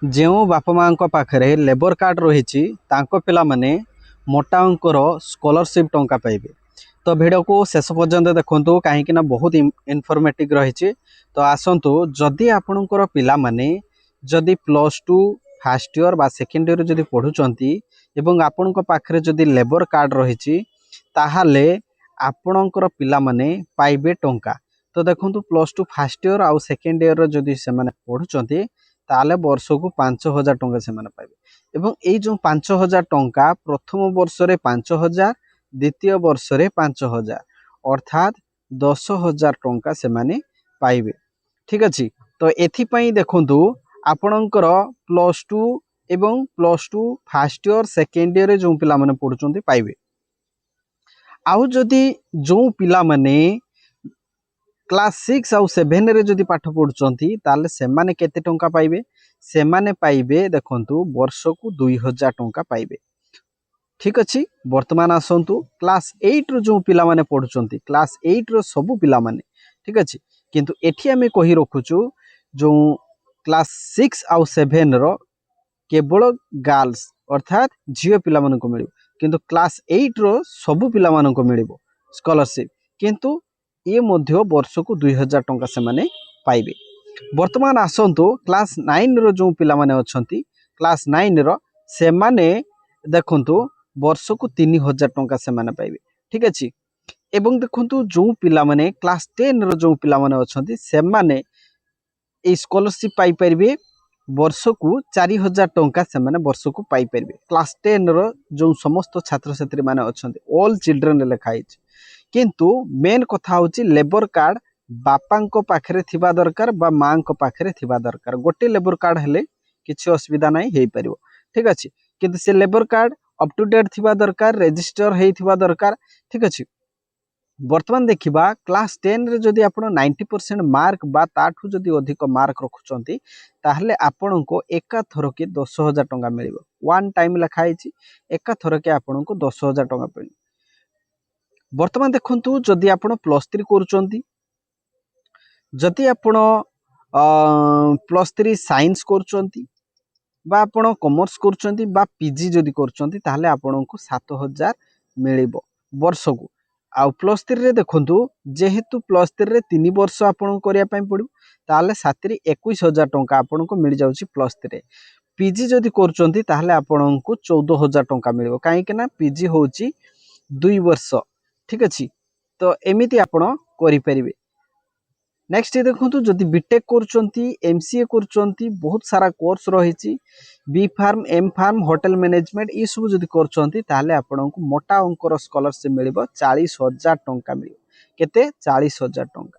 ଯେଉଁ ବାପା ମାଙ୍କ ପାଖରେ ଲେबर କାର୍ଡ଼ ରହିଛି ତାଙ୍କ ପିଲାମାନେ ମୋଟା ଅଙ୍କର ସ୍କଲାରସିପ୍ ଟଙ୍କା ପାଇବେ। ତ ଭିଡ଼ିଓକୁ ଶେଷ ପର୍ଯ୍ୟନ୍ତ ଦେଖନ୍ତୁ କାହିଁକି ନା ବହୁତ ଇନଫର୍ମେଟିଭ୍ ରହିଛି। ତ ଆସନ୍ତୁ, ଯଦି ଆପଣଙ୍କର ପିଲାମାନେ ଯଦି +2 ଫାର୍ଷ୍ଟ ଇୟର ବା ସେକେଣ୍ଡ ଇୟର ଯଦି ପଢ଼ୁଛନ୍ତି ଏବଂ ଆପଣଙ୍କ ପାଖରେ ଯଦି ଲେबर କାର୍ଡ଼ ରହିଛି ତାହେଲେ ଆପଣଙ୍କର ପିଲାମାନେ ପାଇବେ ଟଙ୍କା। ତ ଦେଖନ୍ତୁ, +2 ଫାର୍ଷ୍ଟ ଇୟର ଆଉ ସେକେଣ୍ଡ ଇୟର ଯଦି ସେମାନେ ପଢ଼ୁଛନ୍ତି ତାହେଲେ ବର୍ଷକୁ 5,000 ଟଙ୍କା ସେମାନେ ପାଇବେ। ଏବଂ ଏଇ ଯେଉଁ 5,000 ଟଙ୍କା ପ୍ରଥମ ବର୍ଷରେ 5,000, ଦ୍ୱିତୀୟ ବର୍ଷରେ 5,000, ଅର୍ଥାତ୍ 10,000 ଟଙ୍କା ସେମାନେ ପାଇବେ। ଠିକ୍ ଅଛି। ତ ଏଥିପାଇଁ ଦେଖନ୍ତୁ, ଆପଣଙ୍କର +2 ଏବଂ +2 ଫାର୍ଷ୍ଟ ଇୟର ସେକେଣ୍ଡ ଇୟରରେ ଯେଉଁ ପିଲାମାନେ ପଢ଼ୁଛନ୍ତି ପାଇବେ। ଆଉ ଯଦି ଯେଉଁ ପିଲାମାନେ କ୍ଲାସ୍ 6 ଆଉ 7 ରେ ଯଦି ପାଠ ପଢ଼ୁଛନ୍ତି ତାହେଲେ ସେମାନେ କେତେ ଟଙ୍କା ପାଇବେ? ସେମାନେ ପାଇବେ ଦେଖନ୍ତୁ ବର୍ଷକୁ 2,000 ଟଙ୍କା ପାଇବେ। ଠିକ୍ ଅଛି। ବର୍ତ୍ତମାନ ଆସନ୍ତୁ, କ୍ଲାସ୍ 8 ରୁ ଯେଉଁ ପିଲାମାନେ ପଢ଼ୁଛନ୍ତି, କ୍ଲାସ୍ 8 ର ସବୁ ପିଲାମାନେ, ଠିକ୍ ଅଛି। କିନ୍ତୁ ଏଠି ଆମେ କହି ରଖୁଛୁ ଯେଉଁ କ୍ଲାସ୍ 6 ଆଉ 7 ର କେବଳ ଗାର୍ଲସ ଅର୍ଥାତ୍ ଝିଅ ପିଲାମାନଙ୍କୁ ମିଳିବ, କିନ୍ତୁ କ୍ଲାସ୍ 8 ର ସବୁ ପିଲାମାନଙ୍କୁ ମିଳିବ ସ୍କଲାରସିପ୍। କିନ୍ତୁ ଇଏ ମଧ୍ୟ ବର୍ଷକୁ 2,000 ଟଙ୍କା ସେମାନେ ପାଇବେ। ବର୍ତ୍ତମାନ ଆସନ୍ତୁ, କ୍ଲାସ୍ 9 ର ଯେଉଁ ପିଲାମାନେ ଅଛନ୍ତି, କ୍ଲାସ୍ 9 ର ସେମାନେ ଦେଖନ୍ତୁ ବର୍ଷକୁ 3,000 ଟଙ୍କା ସେମାନେ ପାଇବେ। ଠିକ୍ ଅଛି। ଏବଂ ଦେଖନ୍ତୁ, ଯେଉଁ ପିଲାମାନେ କ୍ଲାସ୍ 10 ର ଯେଉଁ ପିଲାମାନେ ଅଛନ୍ତି ସେମାନେ এই ସ୍କଲାରସିପ୍ ପାଇପାରିବେ ବର୍ଷକୁ 4,000 ଟଙ୍କା ସେମାନେ ବର୍ଷକୁ ପାଇପାରିବେ। କ୍ଲାସ୍ 10 ର ଯେଉଁ ସମସ୍ତ ଛାତ୍ରଛାତ୍ରୀ ମାନେ ଅଛନ୍ତି, ଅଲ୍ ଚିଲଡ୍ରେନ୍ ଲେଖା ହେଇଛି। କିନ୍ତୁ ମେନ୍ କଥା ହେଉଛି ଲେବର କାର୍ଡ଼ ବାପାଙ୍କ ପାଖରେ ଥିବା ଦରକାର ବା ମାଙ୍କ ପାଖରେ ଥିବା ଦରକାର। ଗୋଟେ ଲେବର କାର୍ଡ଼ ହେଲେ କିଛି ଅସୁବିଧା ନାହିଁ, ହେଇପାରିବ। ଠିକ୍ ଅଛି। କିନ୍ତୁ ସେ labour card up to date ଥିବା ଦରକାର, ରେଜିଷ୍ଟର ହେଇଥିବା ଦରକାର। ଠିକ୍ ଅଛି। ବର୍ତ୍ତମାନ ଦେଖିବା, କ୍ଲାସ୍ 10 ରେ ଯଦି ଆପଣ 90% ମାର୍କ ବା ତାଠୁ ଯଦି ଅଧିକ ମାର୍କ ରଖୁଛନ୍ତି ତାହେଲେ ଆପଣଙ୍କୁ ଏକାଥରକେ 10,000 ଟଙ୍କା ମିଳିବ। ୱାନ୍ ଟାଇମ୍ ଲେଖା ହେଇଛି, ଏକାଥରକେ ଆପଣଙ୍କୁ 10,000 ଟଙ୍କା ମିଳିବ। ବର୍ତ୍ତମାନ ଦେଖନ୍ତୁ, ଯଦି ଆପଣ +3 କରୁଛନ୍ତି, ଯଦି ଆପଣ +3 ସାଇନ୍ସ କରୁଛନ୍ତି ବା ଆପଣ କମର୍ସ କରୁଛନ୍ତି ବା ପିଜି ଯଦି କରୁଛନ୍ତି ତାହେଲେ ଆପଣଙ୍କୁ 7,000 ମିଳିବ ବର୍ଷକୁ। ଆଉ +3 ରେ ଦେଖନ୍ତୁ, ଯେହେତୁ +3 ରେ 3 ବର୍ଷ ଆପଣଙ୍କୁ କରିବା ପାଇଁ ପଡ଼ିବ ତାହେଲେ 7 ରେ 21,000 ଟଙ୍କା ଆପଣଙ୍କୁ ମିଳିଯାଉଛି +3 ରେ। ପିଜି ଯଦି କରୁଛନ୍ତି ତାହେଲେ ଆପଣଙ୍କୁ 14,000 ଟଙ୍କା ମିଳିବ, କାହିଁକି ନା ପିଜି ହେଉଛି 2 ବର୍ଷ। ଠିକ୍ ଅଛି। ତ ଏମିତି ଆପଣ କରିପାରିବେ। ନେକ୍ସଟ ଦେଖନ୍ତୁ, ଯଦି ବିଟେକ୍ କରୁଛନ୍ତି, MCA କରୁଛନ୍ତି, ବହୁତ ସାରା କୋର୍ସ ରହିଛି, B pharm, M pharm, hotel management, ଏସବୁ ଯଦି କରୁଛନ୍ତି ତାହେଲେ ଆପଣଙ୍କୁ ମୋଟା ଅଙ୍କର ସ୍କଲାରସିପ୍ ମିଳିବ, 40,000 ଟଙ୍କା ମିଳିବ। କେତେ? 40,000 ଟଙ୍କା।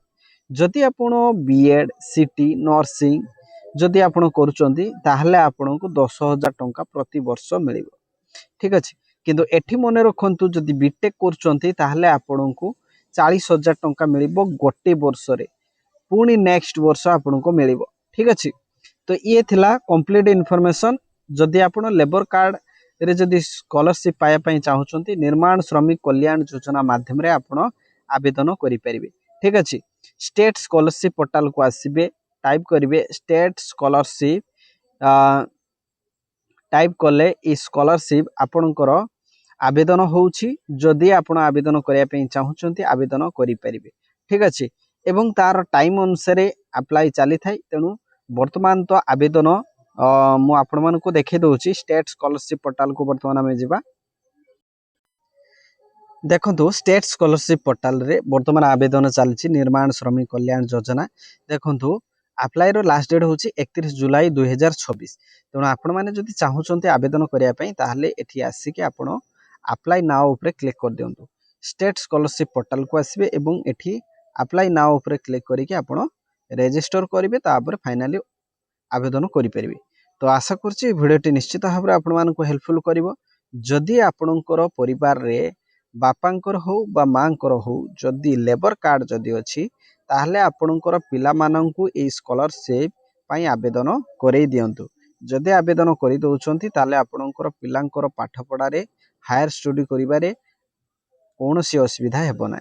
ଯଦି ଆପଣ ବିଏଡ୍, ସିଟି, ନର୍ସିଂ ଯଦି ଆପଣ କରୁଛନ୍ତି ତାହେଲେ ଆପଣଙ୍କୁ 10,000 ଟଙ୍କା ପ୍ରତିବର୍ଷ ମିଳିବ। ଠିକ୍ ଅଛି। କିନ୍ତୁ ଏଠି ମନେ ରଖନ୍ତୁ, ଯଦି ବିଟେକ୍ କରୁଛନ୍ତି ତାହେଲେ ଆପଣଙ୍କୁ 40,000 ଟଙ୍କା ମିଳିବ ଗୋଟେ ବର୍ଷରେ, ପୁଣି ନେକ୍ସଟ ବର୍ଷ ଆପଣଙ୍କୁ ମିଳିବ। ଠିକ୍ ଅଛି। ତ ଇଏ ଥିଲା କମ୍ପ୍ଲିଟ୍ ଇନଫର୍ମେସନ୍। ଯଦି ଆପଣ ଲେବର କାର୍ଡ଼ରେ ଯଦି ସ୍କଲାରସିପ୍ ପାଇବା ପାଇଁ ଚାହୁଁଛନ୍ତି, ନିର୍ମାଣ ଶ୍ରମିକ କଲ୍ୟାଣ ଯୋଜନା ମାଧ୍ୟମରେ ଆପଣ ଆବେଦନ କରିପାରିବେ। ଠିକ୍ ଅଛି। ଷ୍ଟେଟ୍ ସ୍କଲାରସିପ୍ ପୋର୍ଟାଲକୁ ଆସିବେ, ଟାଇପ୍ କରିବେ ଷ୍ଟେଟ୍ ସ୍କଲାରସିପ୍। टाइप कले ये स्कॉलरशिप आपणकर आवेदन होउछि। जदि आपण आवेदन करिया पे चाहूचंती आवेदन करि परिबे। ठीक अछि। एवं तार टाइम अनुसार अप्लाई चली थाई। तेणु वर्तमान तो आवेदन मु आपण मानको देखै दउछि स्टेट स्कॉलरशिप पोर्टल को। वर्तमान आमे जिबा देखंतु स्टेट स्कॉलरशिप पोर्टल रे वर्तमान आवेदन चलछि निर्माण श्रमिक कल्याण योजना। देखंतु अप्लाई रो लास्ट डेट होछि 31 जुलाई 2026। तेणु आपण माने जदि चाहूचंती आवेदन करिया पई ताहले एठी आसी के आपण अप्लाई नाउ ऊपर क्लिक कर दियंतु। स्टेट स्कॉलरशिप पोर्टल को आसीबे एवं एठी अप्लाई नाउ ऊपर क्लिक करिके आपण रजिस्टर करिवे, तापर फाइनली आवेदन करि परिबे। तो आशा करछि भिडियोटी निश्चित भाबरे आपण मानको हेल्पफुल करिवो। जदि आपणकर परिवार रे बापांकर हो बा मांकर हो जदि लेबर कार्ड जदि अछि ताहले आपणकर पिला माननकु ए स्कॉलरशिप पई आवेदन करै दियंतु। जदि आवेदन करि दउछंती ताहले आपणकर पिलांकर पाठ पढा रे हायर स्टडी करिबारे कोनोसी असुविधा हेबो नै।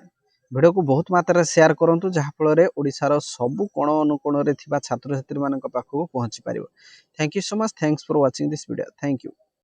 भिडियो को बहुत मात्रा शेयर करूँ जहाँफल ओडिशार सबु कोण अनुकोण रे थिबा छात्र छात्री मानक पाखକୁ पहुँची पारिबो। Thank you so much, thanks for watching this video, thank you.